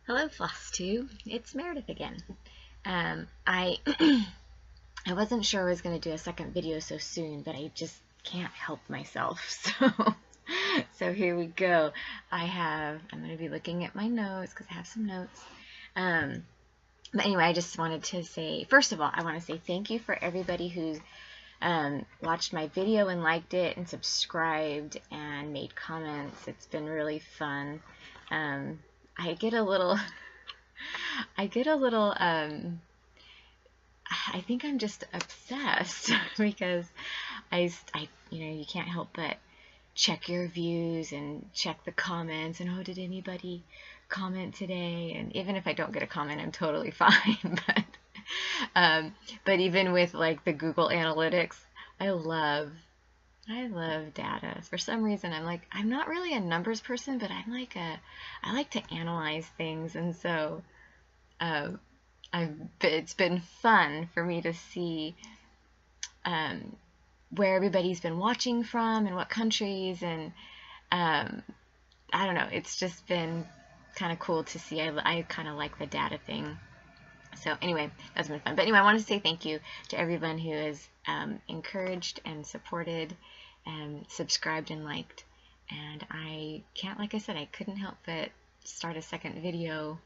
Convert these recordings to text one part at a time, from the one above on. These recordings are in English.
Hello, Flosstube. It's Meredith again. I I wasn't sure I was going to do a second video so soon, but I just can't help myself. So here we go. I'm going to be looking at my notes because I have some notes. But anyway, I just wanted to say, first of all, I want to say thank you for everybody who's watched my video and liked it and subscribed and made comments. It's been really fun. I get a little, I think I'm just obsessed because you can't help but check your views and check the comments and, oh, did anybody comment today? And even if I don't get a comment, I'm totally fine. But even with like the Google Analytics, I love data. For some reason, I'm not really a numbers person, but I like to analyze things, and so it's been fun for me to see where everybody's been watching from and what countries, and I don't know, it's just been kind of cool to see. I kind of like the data thing. So anyway, that's been fun. But anyway, I want to say thank you to everyone who has encouraged and supported and subscribed and liked. And like I said, I couldn't help but start a second video.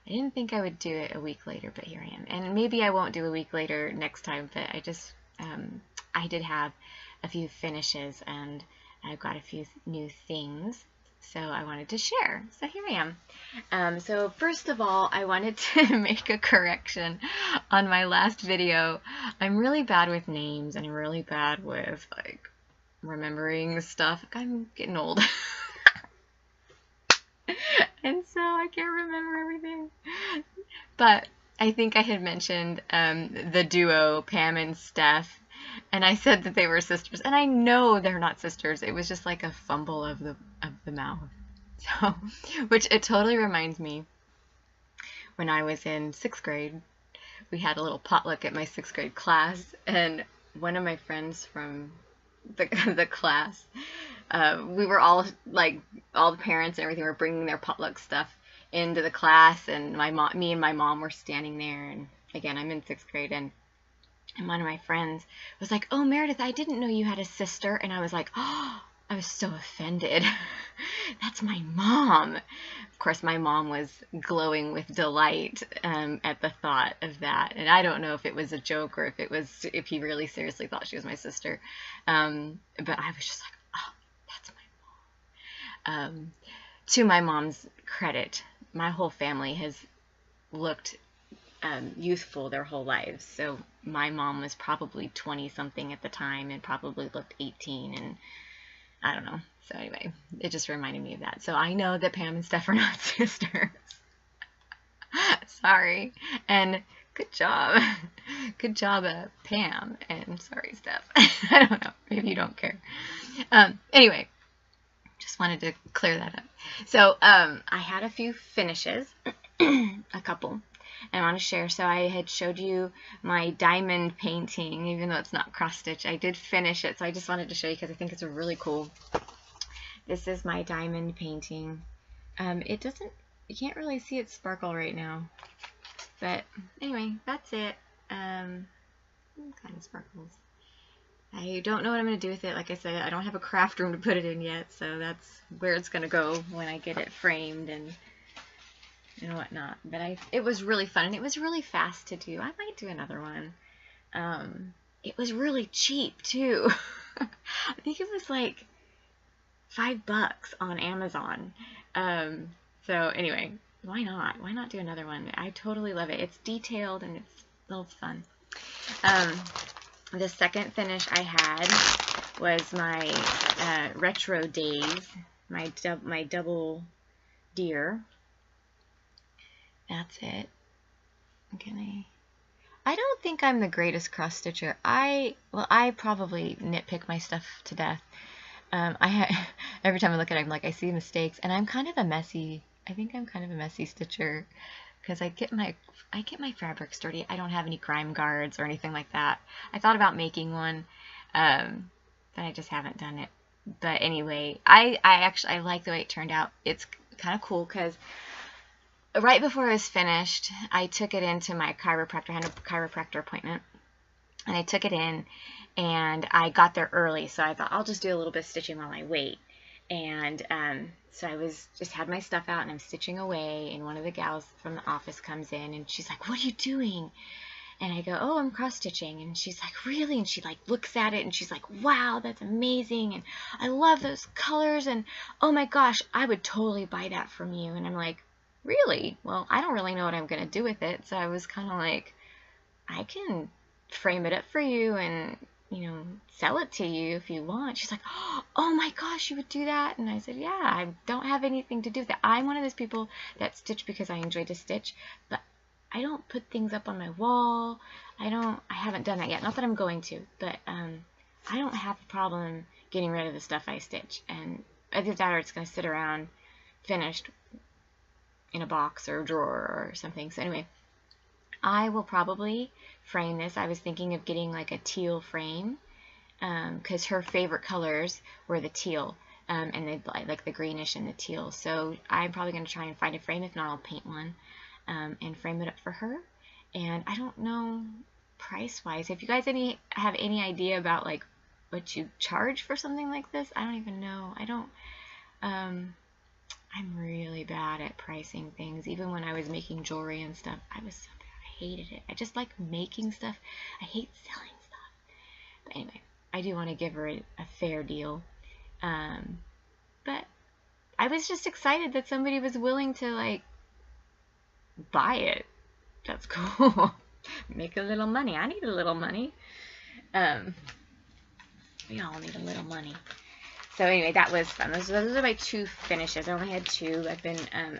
I didn't think I would do it a week later, but here I am. And maybe I won't do a week later next time, but I did have a few finishes and I've got a few new things. So I wanted to share. So here I am. So first of all, I wanted to make a correction on my last video. I'm really bad with names and I'm really bad with remembering stuff. I'm getting old. And so I can't remember everything. But I think I had mentioned the duo, Pam and Steph. And I said that they were sisters, and I know they're not sisters. It was just like a fumble of the mouth. So, which it totally reminds me when I was in 6th grade. We had a little potluck at my 6th grade class, and one of my friends from the class, we were all all the parents and everything were bringing their potluck stuff into the class, and me and my mom were standing there, and again, I'm in 6th grade, and one of my friends was like, "Oh, Meredith, I didn't know you had a sister." And I was like, oh, I was so offended. That's my mom. Of course, my mom was glowing with delight at the thought of that. And I don't know if it was a joke or if he really seriously thought she was my sister. But I was just like, oh, that's my mom. To my mom's credit, my whole family has looked youthful their whole lives. So my mom was probably 20-something at the time and probably looked 18, and I don't know. So anyway, it just reminded me of that. So I know that Pam and Steph are not sisters. Sorry. And good job. Good job, Pam. And sorry, Steph. I don't know. Maybe you don't care. Anyway, just wanted to clear that up. So I had a few finishes, a couple. I want to share. So I had showed you my diamond painting, even though it's not cross-stitch. I did finish it, so I just wanted to show you because I think it's really cool. This is my diamond painting. You can't really see it sparkle right now, but anyway, that's it. Kind of sparkles. I don't know what I'm going to do with it. Like I said, I don't have a craft room to put it in yet, so that's where it's going to go when I get it framed and whatnot. But it was really fun, and it was really fast to do. I might do another one. It was really cheap too. I think it was like $5 on Amazon. So anyway, why not? Why not do another one? I totally love it. It's detailed and it's a little fun. The second finish I had was my retro days, my double deer. That's it. I don't think I'm the greatest cross stitcher. I probably nitpick my stuff to death. Every time I look at it, I'm like, I see mistakes, and I'm kind of a messy. I think I'm kind of a messy stitcher because I get my fabric sturdy. I don't have any grime guards or anything like that. I thought about making one, but I just haven't done it. But anyway, I like the way it turned out. It's kind of cool because right before I was finished, I took it into my chiropractor. I had a chiropractor appointment, and I took it in, and I got there early, so I thought I'll just do a little bit of stitching while I wait. And so I just had my stuff out, and I'm stitching away, and one of the gals from the office comes in, and she's like, "What are you doing?" And I go, "Oh, I'm cross stitching." And she's like, "Really?" And she like looks at it, and she's like, "Wow, that's amazing, and I love those colors, and oh my gosh, I would totally buy that from you." And I'm like, "Really? Well, I don't really know what I'm gonna do with it." So I was kind of like, "I can frame it up for you and, sell it to you if you want." She's like, "Oh my gosh, you would do that?" And I said, "Yeah, I don't have anything to do with it. I'm one of those people that stitch because I enjoy to stitch, but I don't put things up on my wall. I haven't done that yet. Not that I'm going to, but I don't have a problem getting rid of the stuff I stitch. And either that or it's going to sit around finished in a box or a drawer or something." So anyway, I will probably frame this. I was thinking of getting like a teal frame because her favorite colors were the teal. And they like the greenish and the teal. So I'm probably going to try and find a frame. If not, I'll paint one. And frame it up for her. And I don't know price-wise. If you guys have any idea about like what you charge for something like this, I don't even know. I'm really bad at pricing things. Even when I was making jewelry and stuff, I was so bad. I hated it. I just like making stuff. I hate selling stuff. But anyway, I do want to give her a fair deal. But I was just excited that somebody was willing to like buy it. That's cool. Make a little money. I need a little money. We all need a little money. So anyway, that was fun. Those are my two finishes. I only had two. I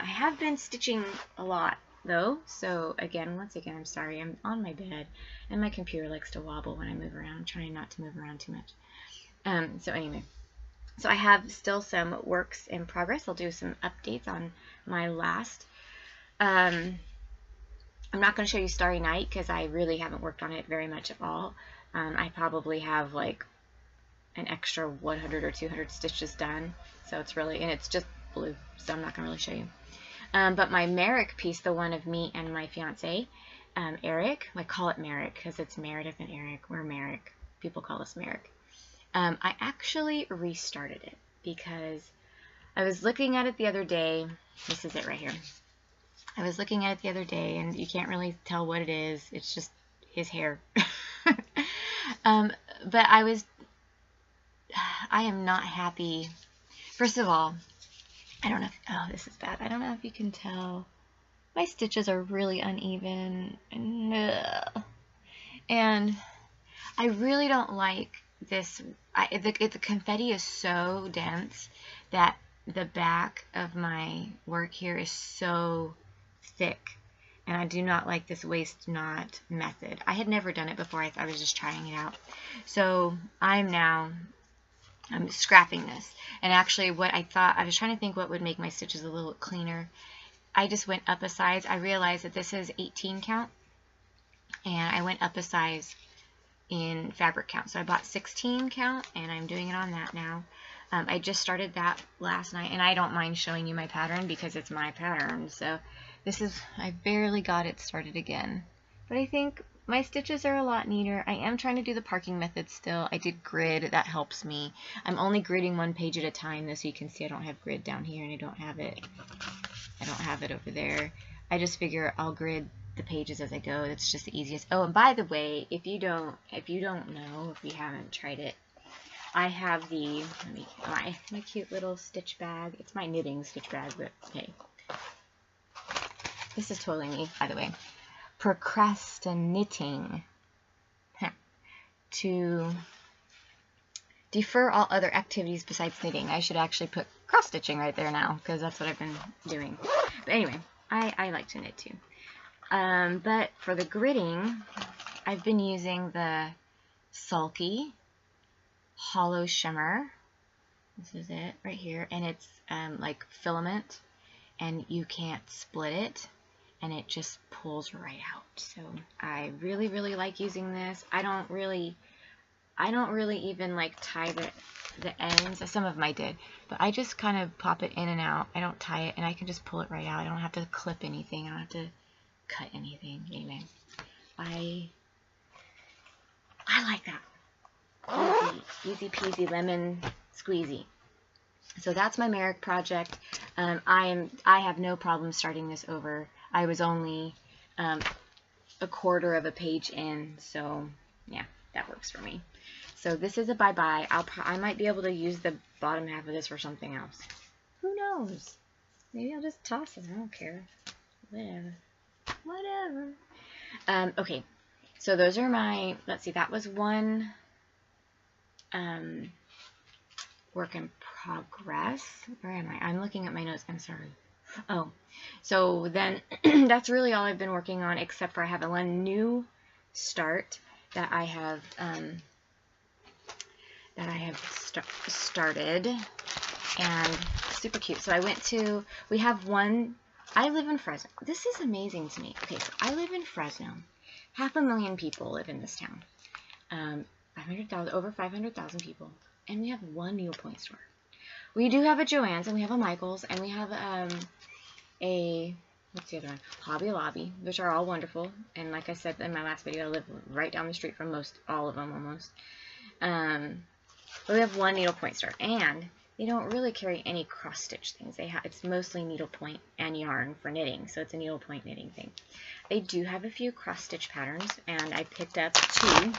have been stitching a lot though. So once again, I'm sorry. I'm on my bed, and my computer likes to wobble when I move around. I'm trying not to move around too much. So anyway, so I have still some works in progress. I'll do some updates on my last. I'm not going to show you Starry Night because I really haven't worked on it very much at all. I probably have like an extra 100 or 200 stitches done. So it's really, and it's just blue, so I'm not going to really show you. But my Merrick piece, the one of me and my fiance, Eric, I call it Merrick because it's Meredith and Eric. We're Merrick. People call us Merrick. I actually restarted it because I was looking at it the other day. This is it right here. I was looking at it the other day, and you can't really tell what it is. It's just his hair. But I am not happy. First of all, I don't know if, oh, this is bad. I don't know if you can tell. My stitches are really uneven. And I really don't like this. The confetti is so dense that the back of my work here is so thick, and I do not like this waste knot method. I had never done it before. I was just trying it out. So I'm scrapping this. And actually what I was trying to think what would make my stitches a little cleaner. I just went up a size. I realized that this is 18 count, and I went up a size in fabric count. So I bought 16 count, and I'm doing it on that now. I just started that last night, and I don't mind showing you my pattern because it's my pattern. So I barely got it started again. But I think my stitches are a lot neater. I am trying to do the parking method still. I did grid. That helps me. I'm only gridding one page at a time, though, so you can see I don't have grid down here, and I don't have it over there. I just figure I'll grid the pages as I go. That's just the easiest. Oh, and by the way, if you don't know, if you haven't tried it, I have my cute little stitch bag. It's my knitting stitch bag, but hey. This is totally me, by the way. Procrastinating. To defer all other activities besides knitting. I should actually put cross-stitching right there now, because that's what I've been doing. But anyway, I like to knit too. But for the gridding, I've been using the Sulky Hollow Shimmer. This is it right here. And it's like filament, and you can't split it, and it just pulls right out. So I really, really like using this. I I don't really even like tie the ends. Some of them I did, but I just kind of pop it in and out. I don't tie it, and I can just pull it right out. I don't have to clip anything. I don't have to cut anything. Anyway, I like that. Easy peasy lemon squeezy. So that's my Merrick project. I have no problem starting this over. I was only a quarter of a page in, so yeah, that works for me. So this is a bye-bye. I might be able to use the bottom half of this for something else. Who knows? Maybe I'll just toss it. I don't care. Whatever. Okay, so those are my, let's see, that was one work in progress. Where am I? I'm looking at my notes. I'm sorry. Oh, so then that's really all I've been working on, except for I have one new start that I have started, and super cute. So I went to, we have one, I live in Fresno. This is amazing to me. Okay, so I live in Fresno. 500,000 people live in this town. 500,000, over 500,000 people. And we have one needlepoint store. We do have a Joann's, and we have a Michael's, and we have a, what's the other one? Hobby Lobby, which are all wonderful. And like I said in my last video, I live right down the street from all of them almost. But we have one needlepoint store, and they don't really carry any cross-stitch things. It's mostly needlepoint and yarn for knitting, so it's a needlepoint knitting thing. They do have a few cross-stitch patterns, and I picked up 2,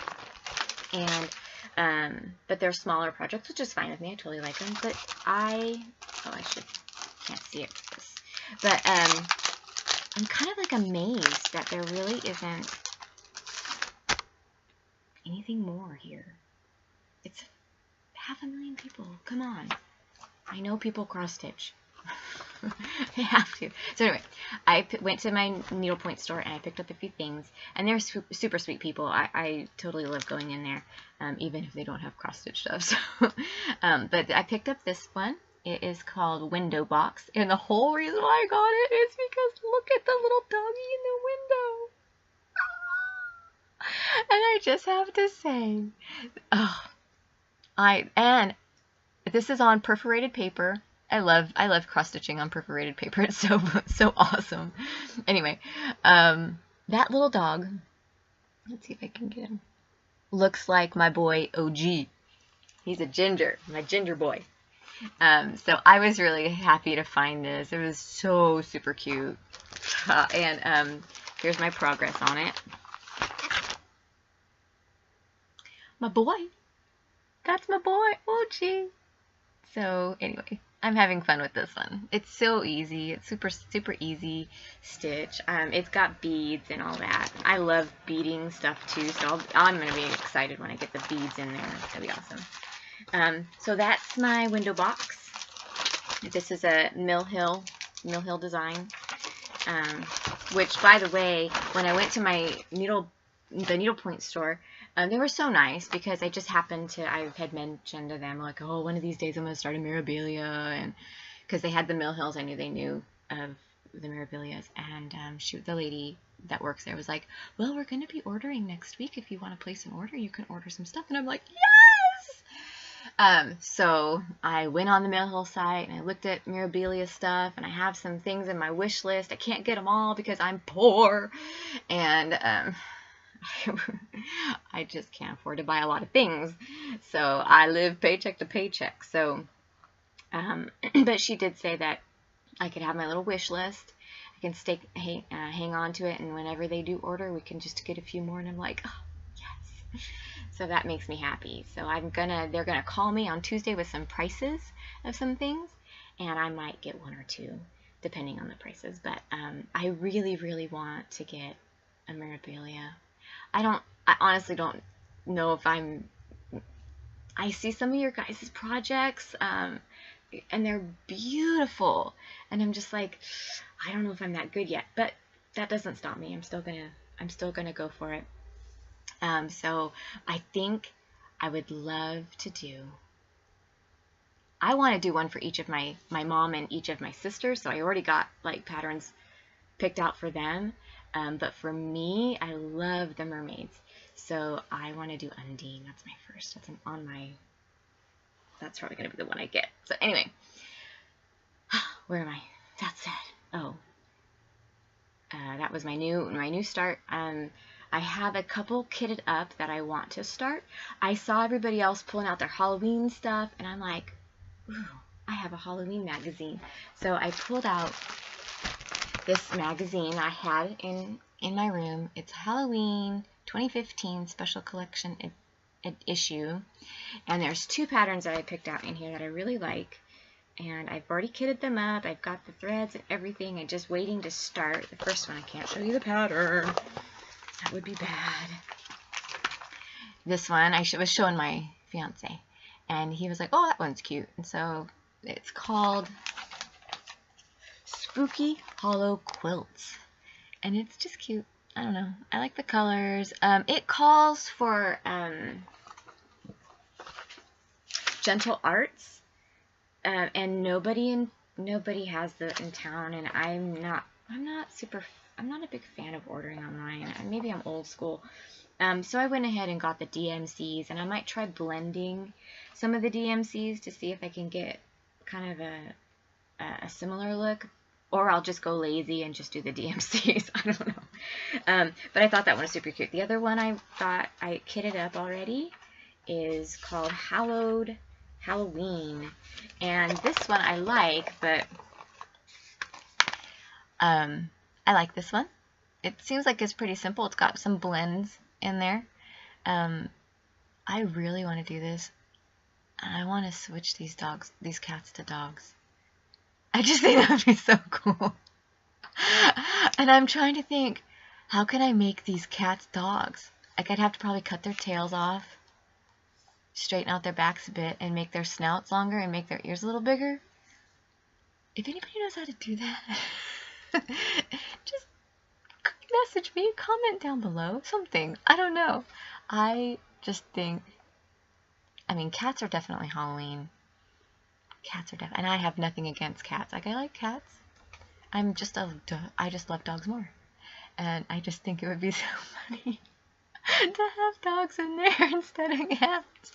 and but they're smaller projects, which is fine with me. I totally like them. But can't see it. But I'm kind of like amazed that there really isn't anything more here. It's 500,000 people. Come on. I know people cross stitch. They have to. So anyway, I went to my needlepoint store and I picked up a few things, and they're super sweet people. I totally love going in there, even if they don't have cross stitch stuff. So, but I picked up this one. It is called Window Box, and the whole reason why I got it is because look at the little doggy in the window. And I just have to say, and this is on perforated paper. I love cross stitching on perforated paper. It's so awesome. Anyway, that little dog, let's see if I can get him, looks like my boy OG. He's a ginger, my ginger boy. So I was really happy to find this. It was so super cute. And here's my progress on it. My boy. That's my boy, OG. So anyway, I'm having fun with this one. It's so easy. It's super easy stitch. It's got beads and all that. I love beading stuff too, so I'm going to be excited when I get the beads in there. It's going to be awesome. So that's my window box. This is a Mill Hill design. Which, by the way, when I went to my needlepoint store, they were so nice because I just happened to, I had mentioned to them, like, oh, one of these days I'm going to start a Mirabilia, and because they had the Mill Hills, I knew they knew of the Mirabilias, and the lady that works there was like, well, we're going to be ordering next week. If you want to place an order, you can order some stuff. And I'm like, yes! So I went on the Mill Hill site, and I looked at Mirabilia stuff, and I have some things in my wish list. I can't get them all because I'm poor, and I just can't afford to buy a lot of things, so I live paycheck to paycheck. So, but she did say that I could have my little wish list. I can hang on to it, and whenever they do order, we can just get a few more. And I'm like, oh, yes. So that makes me happy. So they're gonna call me on Tuesday with some prices of some things, and I might get 1 or 2, depending on the prices. But I really want to get a Mirabilia. I honestly don't know if I see some of your guys' projects, and they're beautiful, and I'm just like, I don't know if I'm that good yet, but that doesn't stop me. I'm still gonna go for it. So I think I would love to I want to do one for each of my mom and each of my sisters, so I already got like patterns picked out for them. But for me, I love the mermaids. So I want to do Undine. That's my first. That's probably going to be the one I get. So anyway, where am I? That's it. Oh, that was my new start. I have a couple kitted up that I want to start. I saw everybody else pulling out their Halloween stuff, and I'm like, ooh, I have a Halloween magazine. So I pulled out this magazine I had in my room. It's Halloween 2015 special collection issue, and there's 2 patterns that I picked out in here that I really like, and I've already kitted them up. I've got the threads and everything, and just waiting to start. The first one, I can't show you the pattern. That would be bad. This one I was showing my fiance, and he was like, oh, that one's cute. And so it's called Spooky Hollow Quilts, and it's just cute. I don't know. I like the colors. It calls for gentle arts, and nobody has that in town, and I'm not a big fan of ordering online. Maybe I'm old school. So I went ahead and got the DMCs, and I might try blending some of the DMCs to see if I can get kind of a similar look, or I'll just go lazy and just do the DMCs. I don't know. But I thought that one was super cute. The other one I thought I kitted up already is called Hallowed Halloween, and this one I like, but I like this one. It seems like it's pretty simple. It's got some blends in there. I really want to do this. I want to switch these cats to dogs. I just think that would be so cool. And I'm trying to think, how can I make these cats dogs? Like, I'd have to probably cut their tails off, straighten out their backs a bit, and make their snouts longer and make their ears a little bigger. If anybody knows how to do that, just message me, comment down below, something. I don't know. I just think, I mean, cats are definitely Halloween. Cats are definitely, and I have nothing against cats. Like, I like cats. I just love dogs more. And I just think it would be so funny to have dogs in there instead of cats.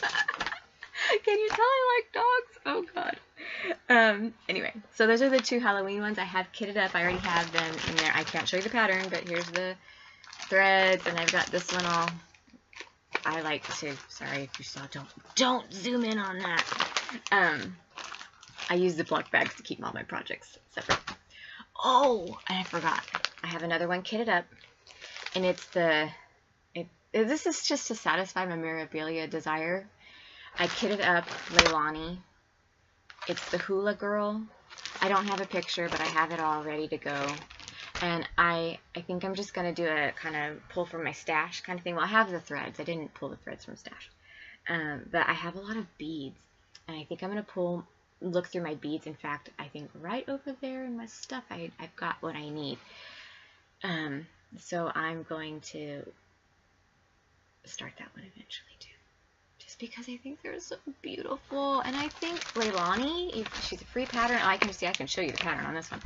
Can you tell I like dogs? Oh God. Anyway, so those are the 2 Halloween ones I have kitted up. I already have them in there. I can't show you the pattern, but here's the threads, and I've got this one all. I like to, sorry if you saw, don't zoom in on that. I use Ziploc bags to keep all my projects separate. Oh, and I forgot. I have another one kitted up, and this is just to satisfy my memorabilia desire. I kitted up Leilani. It's the Hula Girl. I don't have a picture, but I have it all ready to go. And I think I'm just going to do a kind of pull from my stash kind of thing. Well, I have the threads. I didn't pull the threads from stash. But I have a lot of beads. And I think I'm going to look through my beads. In fact, I think right over there in my stuff, I've got what I need. So I'm going to start that one eventually too. Just because I think they're so beautiful. And I think Leilani, if she's a free pattern, I can show you the pattern on this one.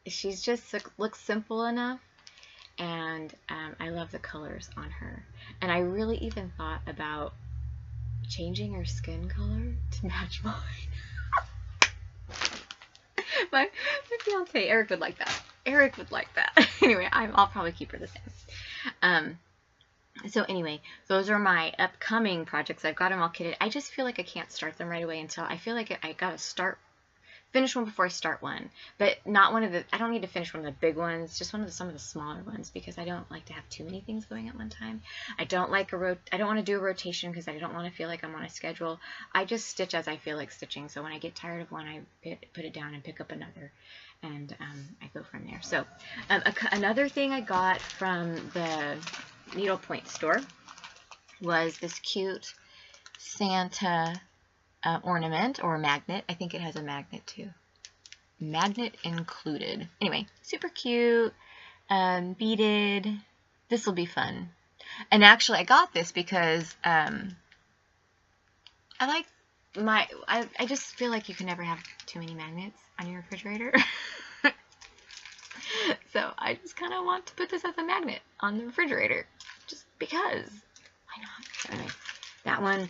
She's just looks simple enough, and I love the colors on her. And I really even thought about changing her skin color to match mine. my fiance Eric would like that. Eric would like that. Anyway, I'll probably keep her the same. So anyway, those are my upcoming projects. I've got them all kitted. I just feel like I can't start them right away until I feel like I gotta finish one before I start one, but not one of the, I don't need to finish one of the big ones, just some of the smaller ones, because I don't like to have too many things going at one time. I don't want to do a rotation because I don't want to feel like I'm on a schedule. I just stitch as I feel like stitching, so when I get tired of one, I put it down and pick up another, and I go from there. So another thing I got from the needlepoint store was this cute Santa ornament or magnet. I think it has a magnet too. Magnet included. Anyway, super cute, beaded. This will be fun. And actually, I got this because I like I just feel like you can never have too many magnets on your refrigerator. So I just kind of want to put this as a magnet on the refrigerator, just because. Why not? So anyway, that one,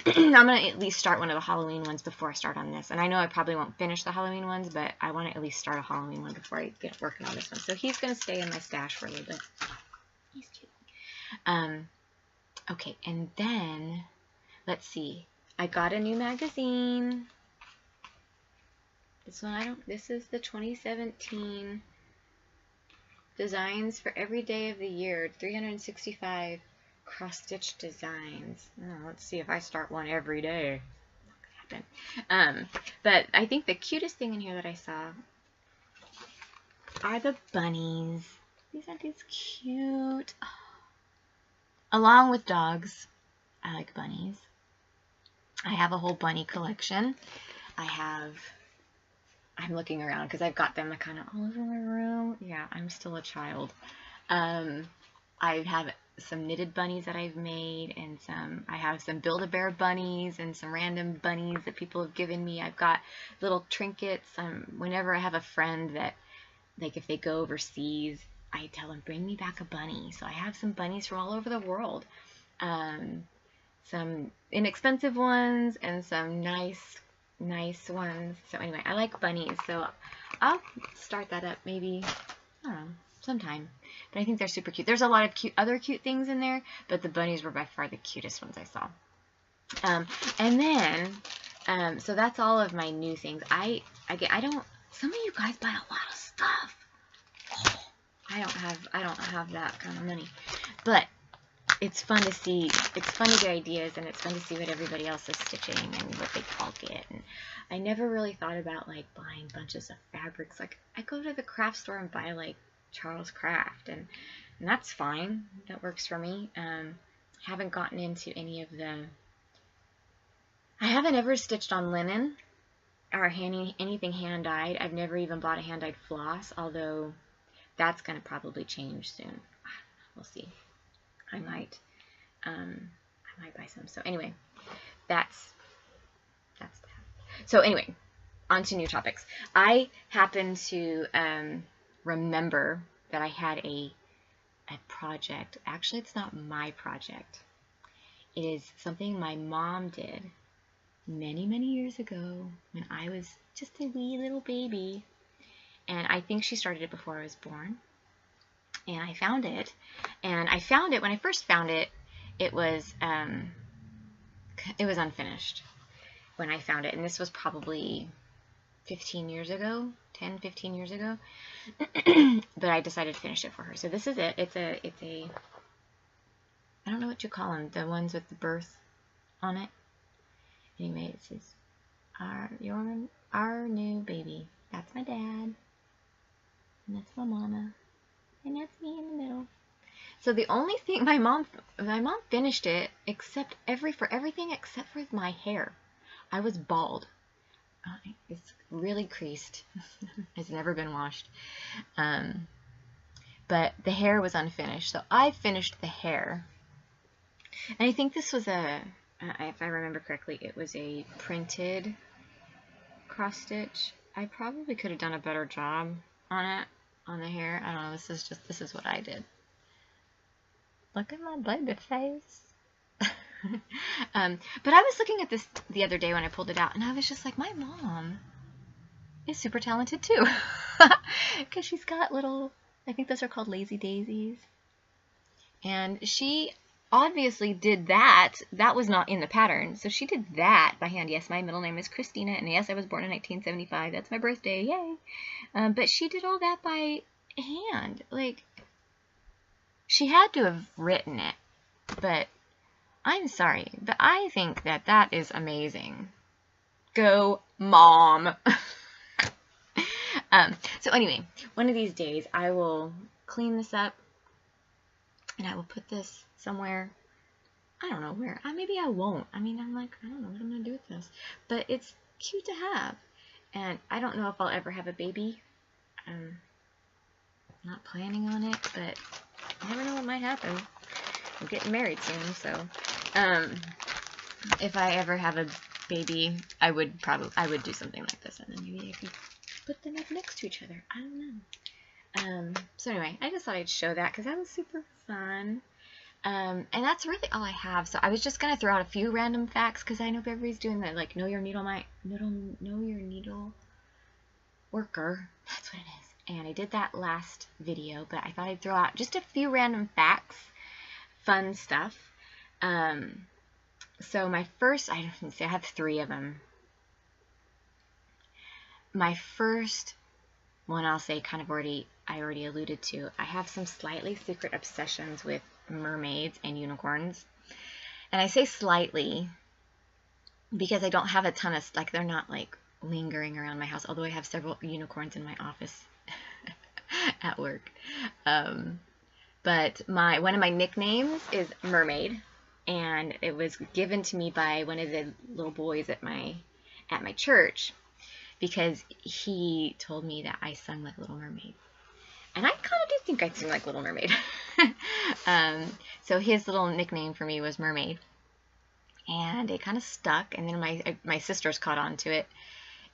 I'm going to at least start one of the Halloween ones before I start on this. And I know I probably won't finish the Halloween ones, but I want to at least start a Halloween one before I get working on this one. So he's going to stay in my stash for a little bit. He's cute. Okay, and then, let's see. I got a new magazine. This one, this is the 2017 Designs for Every Day of the Year, 365 cross-stitch designs. Oh, let's see if I start one every day. Not gonna happen. But I think the cutest thing in here that I saw are the bunnies. These are these cute. Oh. Along with dogs, I like bunnies. I have a whole bunny collection. I'm looking around because I've got them kind of all over my room. Yeah, I'm still a child. I have some knitted bunnies that I've made, and I have some Build-A-Bear bunnies and some random bunnies that people have given me. I've got little trinkets. Whenever I have a friend that, like, if they go overseas, I tell them, bring me back a bunny. So I have some bunnies from all over the world. Some inexpensive ones and some nice ones. So anyway, I like bunnies, so I'll start that up maybe, I don't know, sometime. But I think they're super cute. There's a lot of other cute things in there, but the bunnies were by far the cutest ones I saw. And then, so that's all of my new things. Some of you guys buy a lot of stuff. Oh, I don't have that kind of money, but it's fun to see. It's fun to get ideas, and it's fun to see what everybody else is stitching and what they all get. And I never really thought about, like, buying bunches of fabrics. Like, I go to the craft store and buy, like, Charles Craft, and that's fine. That works for me. Haven't gotten into any of the. I haven't ever stitched on linen or anything hand dyed. I've never even bought a hand dyed floss, although that's going to probably change soon. We'll see. I might buy some. So anyway, that's that. So anyway, on to new topics. I happen to remember that I had a project. Actually, it's not my project. It is something my mom did many years ago when I was just a wee little baby, and I think she started it before I was born. And I found it, when I first found it, it was unfinished when I found it, and this was probably 15 years ago, 10, 15 years ago, but I decided to finish it for her. So this is it. It's a, I don't know what you call them, the ones with the birth on it. Anyway, it says, our new baby. That's my dad, and that's my mama. And that's me in the middle. So the only thing, my mom finished it for everything except for my hair. I was bald. It's really creased. It's never been washed. But the hair was unfinished. So I finished the hair. And I think this was if I remember correctly, it was a printed cross stitch. I probably could have done a better job on it. On the hair. I don't know, this is what I did. Look at my baby face. But I was looking at this the other day when I pulled it out, and I was just like, my mom is super talented too. Because she's got little, I think those are called lazy daisies. And she obviously did that. That was not in the pattern. So she did that by hand. Yes, my middle name is Christina, and yes, I was born in 1975. That's my birthday. Yay. But she did all that by hand. Like, she had to have written it. But I'm sorry, but I think that is amazing. Go, Mom. So anyway, one of these days I will clean this up, and I will put this somewhere. I don't know where. Maybe I won't. I mean, I'm like, I don't know what I'm going to do with this. But it's cute to have. And I don't know if I'll ever have a baby. I'm not planning on it, but you never know what might happen. I'm getting married soon, so if I ever have maybe I would do something like this, and then maybe I could put them up next to each other. I don't know. So anyway, I just thought I'd show that because that was super fun. And that's really all I have. So I was just gonna throw out a few random facts because I know everybody's doing that, like know your needle worker. That's what it is. And I did that last video, but I thought I'd throw out just a few random facts, fun stuff. So my first, I have 3 of them. My first one I'll say I already alluded to. I have some slightly secret obsessions with mermaids and unicorns. And I say slightly because I don't have a ton of, like, they're not like lingering around my house, although I have several unicorns in my office at work. But one of my nicknames is Mermaid, and it was given to me by one of the little boys at my church because he told me that I sung like Little Mermaid. And I kind of do think I sing like Little Mermaid. So his little nickname for me was Mermaid. And it kind of stuck. And then my sisters caught on to it.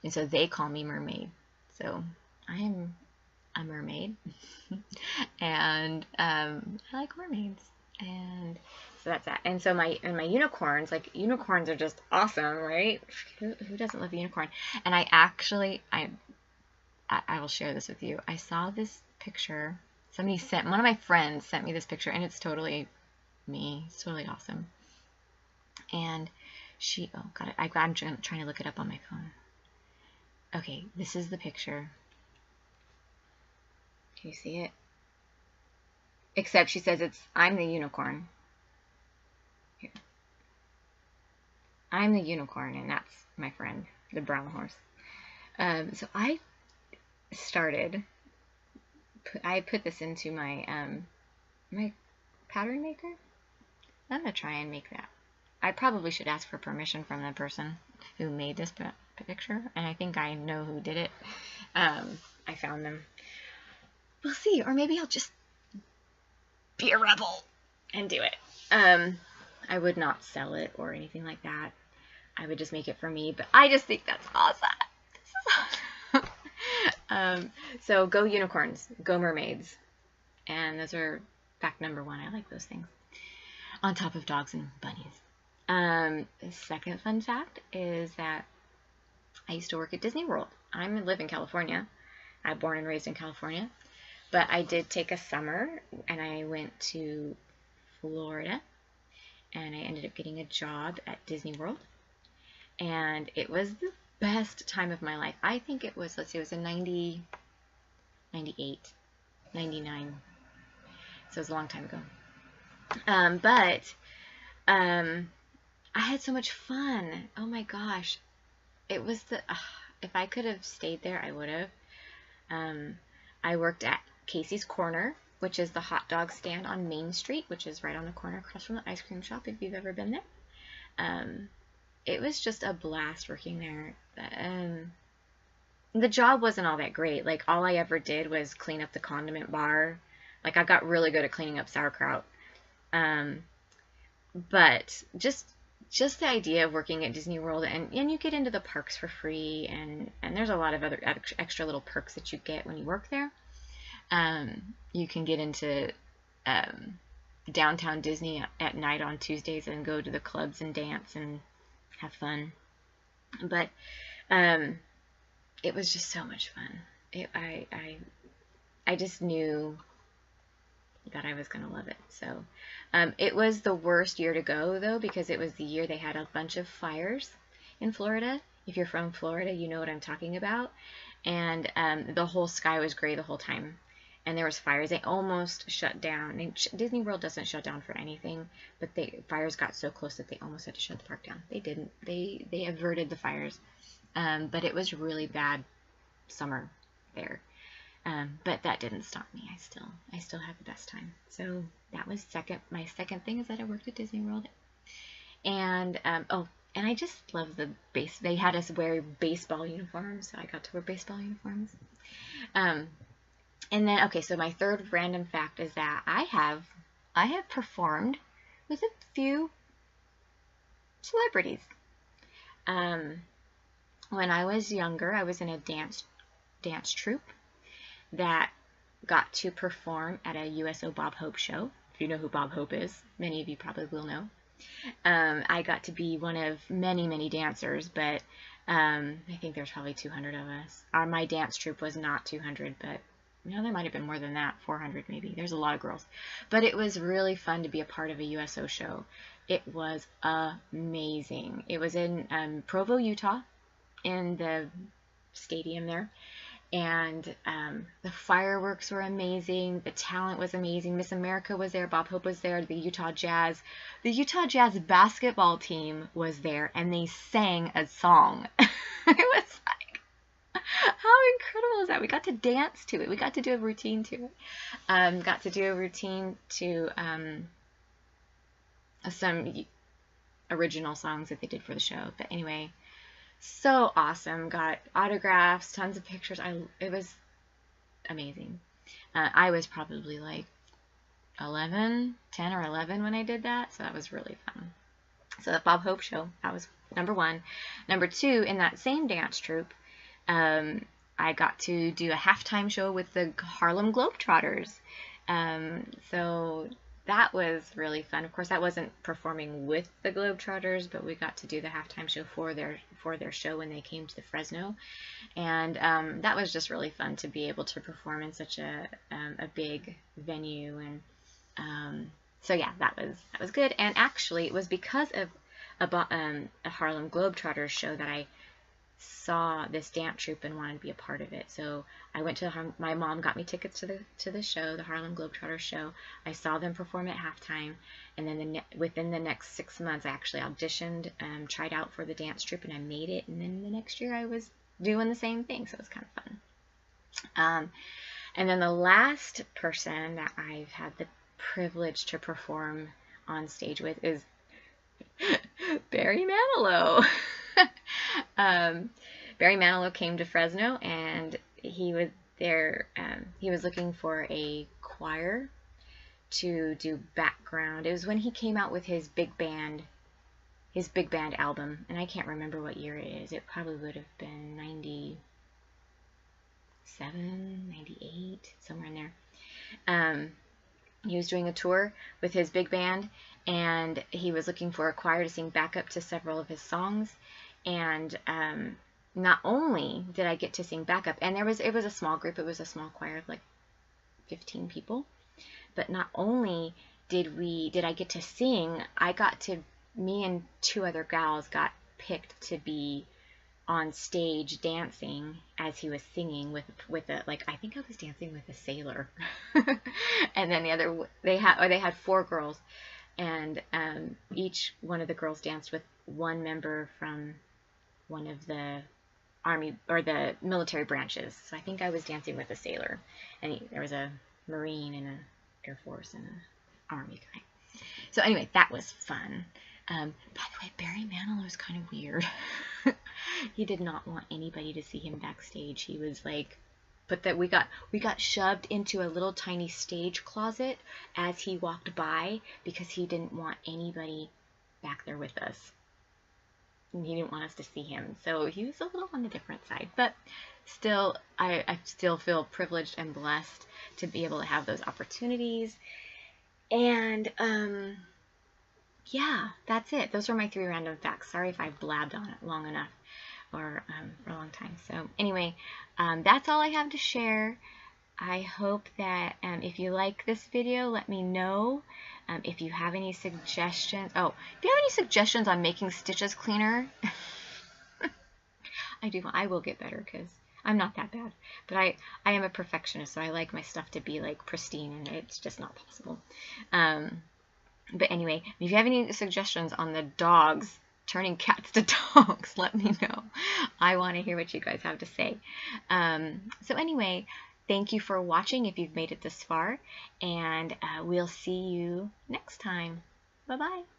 And so they call me Mermaid. So I am a mermaid. And I like mermaids. And so that's that. And so my unicorns, like unicorns are just awesome, right? Who doesn't love a unicorn? And I actually, I will share this with you. I saw this picture. One of my friends sent me this picture, and it's totally me. It's totally awesome. And oh god, I'm trying to look it up on my phone. Okay, this is the picture. Can you see it? Except she says I'm the unicorn. Here. I'm the unicorn, and that's my friend, the brown horse. So I put this into my my pattern maker. I'm gonna try and make that. I probably should ask for permission from the person who made this picture, and I think I know who did it. I found them. We'll see, or maybe I'll just be a rebel and do it. I would not sell it or anything like that. I would just make it for me, but I just think that's awesome. This is awesome. So go unicorns, go mermaids. And those are fact number 1. I like those things. On top of dogs and bunnies. The second fun fact is that I used to work at Disney World. I live in California. I'm born and raised in California. But I did take a summer, and I went to Florida, and I ended up getting a job at Disney World. And it was the best time of my life. I think it was, let's see, it was in 98, 99. So it was a long time ago. But I had so much fun. Oh my gosh. It was if I could have stayed there, I would have. I worked at Casey's Corner, which is the hot dog stand on Main Street, which is right on the corner across from the ice cream shop, if you've ever been there. It was just a blast working there. The job wasn't all that great. Like, all I ever did was clean up the condiment bar. Like, I got really good at cleaning up sauerkraut. But just the idea of working at Disney World, and you get into the parks for free, and there's a lot of other extra little perks that you get when you work there. You can get into downtown Disney at night on Tuesdays and go to the clubs and dance and have fun. But it was just so much fun. I just knew that I was going to love it. So it was the worst year to go, though, because it was the year they had a bunch of fires in Florida. If you're from Florida, you know what I'm talking about. And the whole sky was gray the whole time. And there was fires. They almost shut down. Disney World doesn't shut down for anything, but fires got so close that they almost had to shut the park down. They didn't. They averted the fires. But it was really bad summer there. But that didn't stop me. I still had the best time. So that was my second thing, is that I worked at Disney World. And and I just love they had us wear baseball uniforms, so I got to wear baseball uniforms. And then, okay, so my third random fact is that I have performed with a few celebrities. When I was younger, I was in a dance troupe that got to perform at a USO Bob Hope show. If you know who Bob Hope is, many of you probably will know. I got to be one of many, many dancers, but I think there's probably 200 of us. My dance troupe was not 200, but there might have been more than that, 400 maybe. There's a lot of girls. But it was really fun to be a part of a USO show. It was amazing. It was in Provo, Utah, in the stadium there. And the fireworks were amazing. The talent was amazing. Miss America was there. Bob Hope was there. The Utah Jazz basketball team was there, and they sang a song. It was like, how incredible is that? We got to dance to it. We got to do a routine to it. Got to do a routine to some original songs that they did for the show. But anyway, so awesome. Got autographs, tons of pictures. It was amazing. I was probably like 10 or 11 when I did that, so that was really fun. So the Bob Hope show, that was number one. Number two, in that same dance troupe, I got to do a halftime show with the Harlem Globetrotters. So that was really fun. Of course, that wasn't performing with the Globetrotters, but we got to do the halftime show for their show when they came to the Fresno, and that was just really fun to be able to perform in such a big venue. And so yeah, that was good. And actually, it was because of a Harlem Globetrotters show that I saw this dance troupe and wanted to be a part of it. So I went to my mom got me tickets to the show, the Harlem Globetrotters show. I saw them perform at halftime, and then within the next 6 months, I actually auditioned, tried out for the dance troupe, and I made it. And then the next year, I was doing the same thing, so it was kind of fun. And then the last person that I've had the privilege to perform on stage with is Barry Manilow. Barry Manilow came to Fresno, and he was there. He was looking for a choir to do background. It was when he came out with his big band album, and I can't remember what year it is. It probably would have been 97, 98, somewhere in there. He was doing a tour with his big band, and he was looking for a choir to sing backup to several of his songs. And not only did I get to sing backup, and it was a small group, it was a small choir of like 15 people, but not only did I get to sing, me and two other gals got picked to be on stage dancing as he was singing with a, like, I think I was dancing with a sailor. And then they had 4 girls, and each one of the girls danced with one member from one of the army or the military branches. So I think I was dancing with a sailor, and there was a Marine and an Air Force and an Army guy. So anyway, that was fun. By the way, Barry Manilow is kind of weird. He did not want anybody to see him backstage. He was like, we got shoved into a little tiny stage closet as he walked by because he didn't want anybody back there with us. He didn't want us to see him. So he was a little on the different side, but still, I still feel privileged and blessed to be able to have those opportunities. And yeah, that's it. Those are my 3 random facts. Sorry if I blabbed on it long enough or for a long time. So anyway, that's all I have to share. I hope that if you like this video, let me know. If you have any suggestions, if you have any suggestions on making stitches cleaner, I will get better because I'm not that bad. But I am a perfectionist, so I like my stuff to be like pristine, and it's just not possible. But anyway, if you have any suggestions on the dogs, turning cats to dogs, let me know. I want to hear what you guys have to say. So anyway, thank you for watching if you've made it this far, and we'll see you next time. Bye-bye.